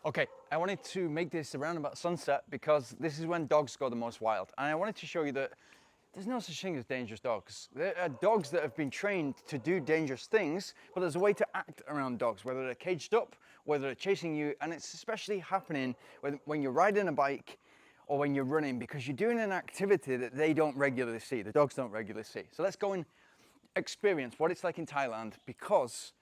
Okay, I wanted to make this around about sunset because this is when dogs go the most wild. And I wanted to show you that there's no such thing as dangerous dogs. There are dogs that have been trained to do dangerous things, but there's a way to act around dogs, whether they're caged up, whether they're chasing you, and it's especially happening when you're riding a bike or when you're running, because you're doing an activity that they don't regularly see, the dogs don't regularly see. So let's go and experience what it's like in Thailand, because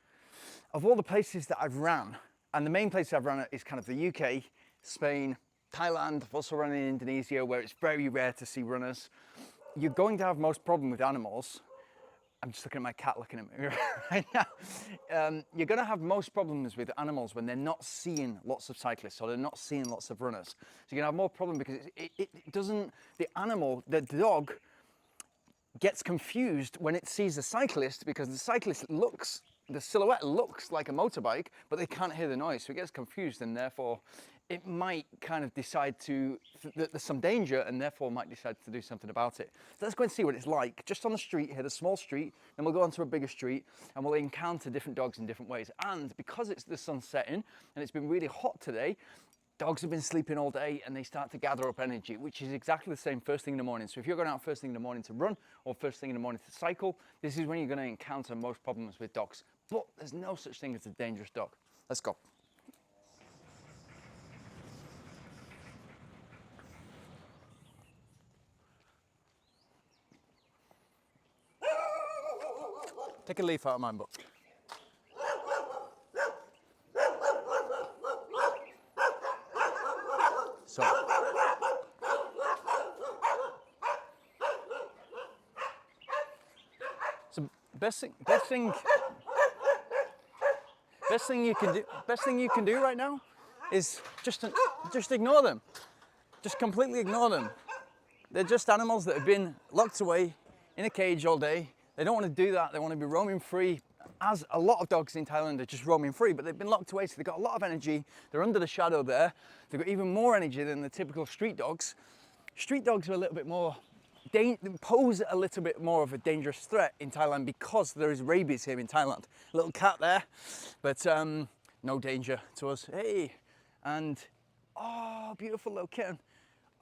of all the places that I've ran, and the main place I've run is kind of the UK, Spain, Thailand. I've also run in Indonesia, where it's very rare to see runners. You're going to have most problem with animals. I'm just looking at my cat looking at me right now. You're going to have most problems with animals when they're not seeing lots of cyclists or they're not seeing lots of runners. So you're going to have more problem because it doesn't, the dog gets confused when it sees a cyclist, because the cyclist the silhouette looks like a motorbike, but they can't hear the noise, so it gets confused, and therefore it might kind of decide that there's some danger, and therefore might decide to do something about it. So let's go and see what it's like just on the street here, the small street, then we'll go onto a bigger street and we'll encounter different dogs in different ways. And because it's the sun setting and it's been really hot today, dogs have been sleeping all day and they start to gather up energy, which is exactly the same first thing in the morning. So if you're going out first thing in the morning to run or first thing in the morning to cycle, this is when you're going to encounter most problems with dogs. But there's no such thing as a dangerous dog. Let's go. Take a leaf out of my book. So, best thing you can do right now is just ignore them. Just completely ignore them. They're just animals that have been locked away in a cage all day. They don't want to do that. They want to be roaming free, as a lot of dogs in Thailand are just roaming free, but they've been locked away, so they've got a lot of energy. They're under the shadow there. They've got even more energy than the typical street dogs. Street dogs are a little bit more, pose a little bit more of a dangerous threat in Thailand because there is rabies here in Thailand. Little cat there, but no danger to us. Hey, and oh, beautiful little kitten.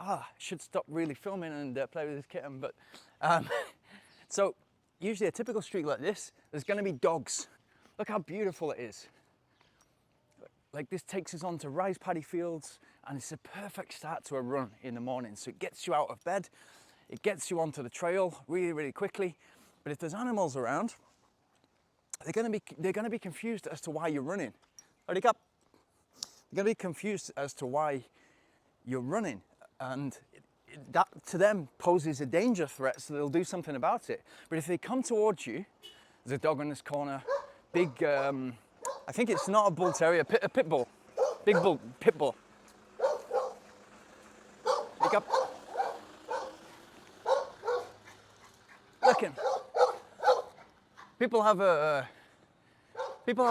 I should stop really filming and play with this kitten, but so usually a typical street like this, there's going to be dogs. Look how beautiful it is. Like, this takes us on to rice paddy fields, and it's a perfect start to a run in the morning. So it gets you out of bed, it gets you onto the trail really, really quickly. But if there's animals around, they're going to be confused as to why you're running. They're going to be confused as to why you're running, and that to them poses a danger threat, so they'll do something about it. But if they come towards you, there's a dog in this corner, big, I think it's not a bull terrier, a pit bull, big bull, pit bull. Pick up. Looking. People have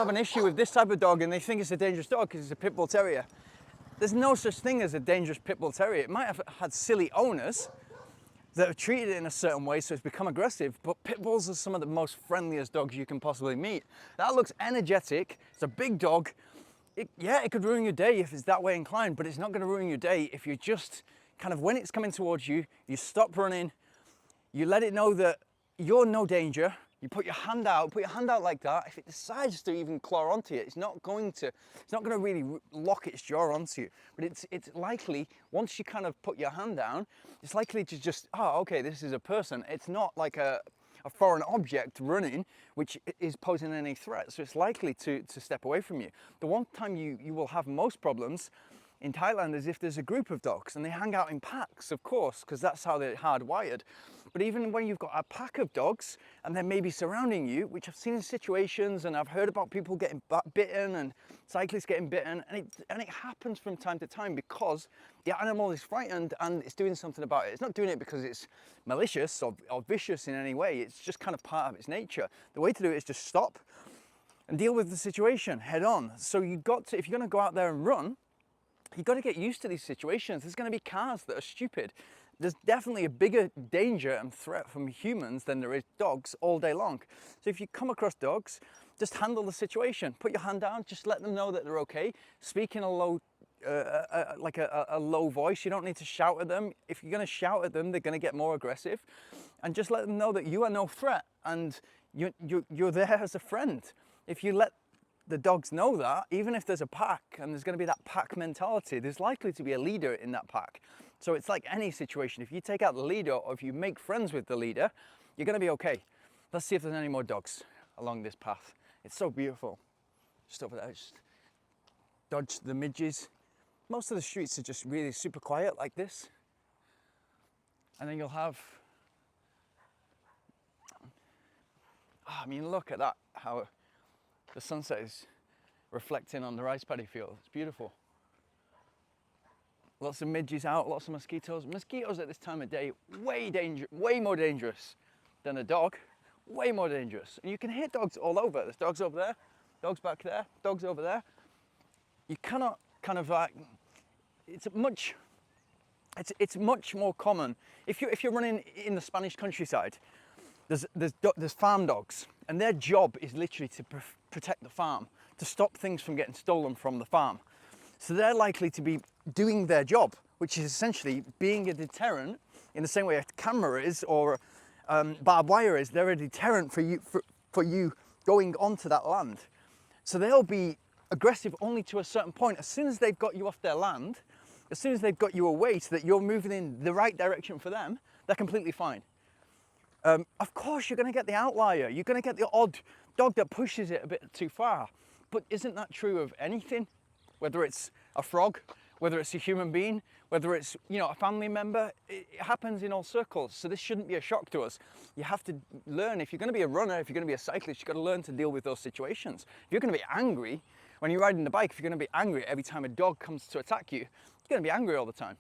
an issue with this type of dog, and they think it's a dangerous dog because it's a pit bull terrier. There's no such thing as a dangerous pit bull terrier. It might have had silly owners that have treated it in a certain way, so it's become aggressive, but pit bulls are some of the most friendliest dogs you can possibly meet. That looks energetic. It's a big dog. It could ruin your day if it's that way inclined, but it's not going to ruin your day if you just kind of, when it's coming towards you, you stop running, you let it know that you're no danger. You put your hand out like that. If it decides to even claw onto you, it's not going to really lock its jaw onto you. But it's likely, once you kind of put your hand down, it's likely to just, oh, okay, this is a person. It's not like a foreign object running, which is posing any threat. So it's likely to step away from you. The one time you will have most problems in Thailand is if there's a group of dogs and they hang out in packs, of course, because that's how they're hardwired. But even when you've got a pack of dogs and they're maybe surrounding you, which I've seen in situations, and I've heard about people getting bitten and cyclists getting bitten, and it happens from time to time because the animal is frightened and it's doing something about it. It's not doing it because it's malicious or vicious in any way. It's just kind of part of its nature. The way to do it is just stop and deal with the situation head on. So if you're going to go out there and run, you've got to get used to these situations. There's going to be cars that are stupid. There's definitely a bigger danger and threat from humans than there is dogs all day long. So if you come across dogs, just handle the situation. Put your hand down, just let them know that they're okay. Speak in a low like a low voice. You don't need to shout at them. If you're going to shout at them, they're going to get more aggressive. And just let them know that you are no threat and you're there as a friend. If you let the dogs know that, even if there's a pack and there's going to be that pack mentality, there's likely to be a leader in that pack. So it's like any situation. If you take out the leader or if you make friends with the leader, you're going to be okay. Let's see if there's any more dogs along this path. It's so beautiful. Just over there, just dodge the midges. Most of the streets are just really super quiet like this. And then you'll have, I mean, look at that, how the sunset is reflecting on the rice paddy field. It's beautiful. Lots of midges out, lots of mosquitoes. Mosquitoes at this time of day, way more dangerous than a dog. Way more dangerous. And you can hear dogs all over. There's dogs over there, dogs back there, dogs over there. You cannot kind of like, it's much more common. If you're running in the Spanish countryside, there's farm dogs, and their job is literally to protect the farm, to stop things from getting stolen from the farm. So they're likely to be doing their job, which is essentially being a deterrent in the same way a camera is or barbed wire is. They're a deterrent for you going onto that land. So they'll be aggressive only to a certain point. As soon as they've got you off their land, as soon as they've got you away so that you're moving in the right direction for them, they're completely fine. Of course, you're going to get the outlier. You're going to get the odd dog that pushes it a bit too far. But isn't that true of anything? Whether it's a frog, whether it's a human being, whether it's, you know, a family member, it happens in all circles. So this shouldn't be a shock to us. You have to learn, if you're going to be a runner, if you're going to be a cyclist, you've got to learn to deal with those situations. If you're going to be angry, when you're riding the bike, if you're going to be angry every time a dog comes to attack you, you're going to be angry all the time.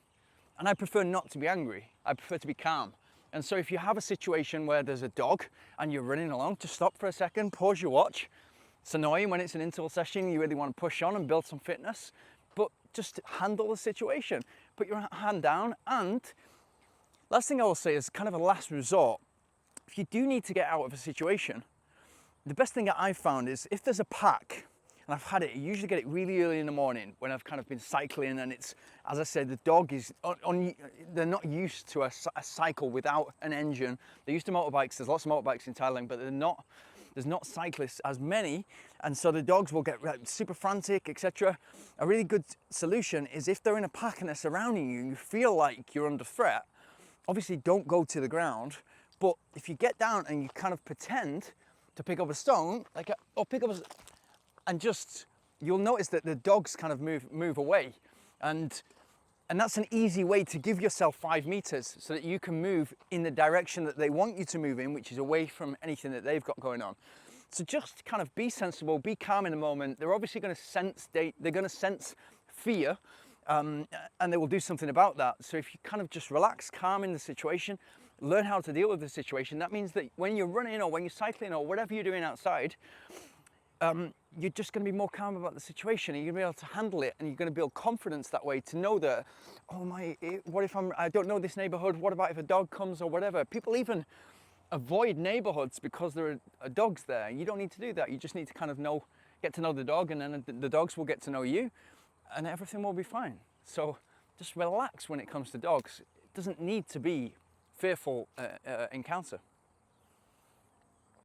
And I prefer not to be angry. I prefer to be calm. And so if you have a situation where there's a dog and you're running along, just stop for a second, pause your watch. It's annoying when it's an interval session, you really want to push on and build some fitness, but just handle the situation. Put your hand down, and last thing I will say is kind of a last resort. If you do need to get out of a situation, the best thing that I've found is if there's a pack, and I've had it, I usually get it really early in the morning when I've kind of been cycling, and it's, as I said, the dog is, they're not used to a cycle without an engine. They're used to motorbikes. There's lots of motorbikes in Thailand, but there's not cyclists as many, and so the dogs will get super frantic, etc. A really good solution is if they're in a pack and they're surrounding you and you feel like you're under threat, obviously don't go to the ground, but if you get down and you kind of pretend to pick up a stone, or pick up and just, you'll notice that the dogs kind of move away, and that's an easy way to give yourself 5 meters so that you can move in the direction that they want you to move in, which is away from anything that they've got going on. So just kind of be sensible, be calm in the moment. They're obviously going to sense, they're going to sense fear, and they will do something about that. So if you kind of just relax, calm in the situation, learn how to deal with the situation, that means that when you're running or when you're cycling or whatever you're doing outside, you're just going to be more calm about the situation, and you're going to be able to handle it, and you're going to build confidence that way to know that, oh my, what if I don't know this neighborhood, what about if a dog comes or whatever. People even avoid neighborhoods because there are dogs there. You don't need to do that. You just need to kind of get to know the dog, and then the dogs will get to know you, and everything will be fine. So just relax when it comes to dogs. It doesn't need to be fearful encounter.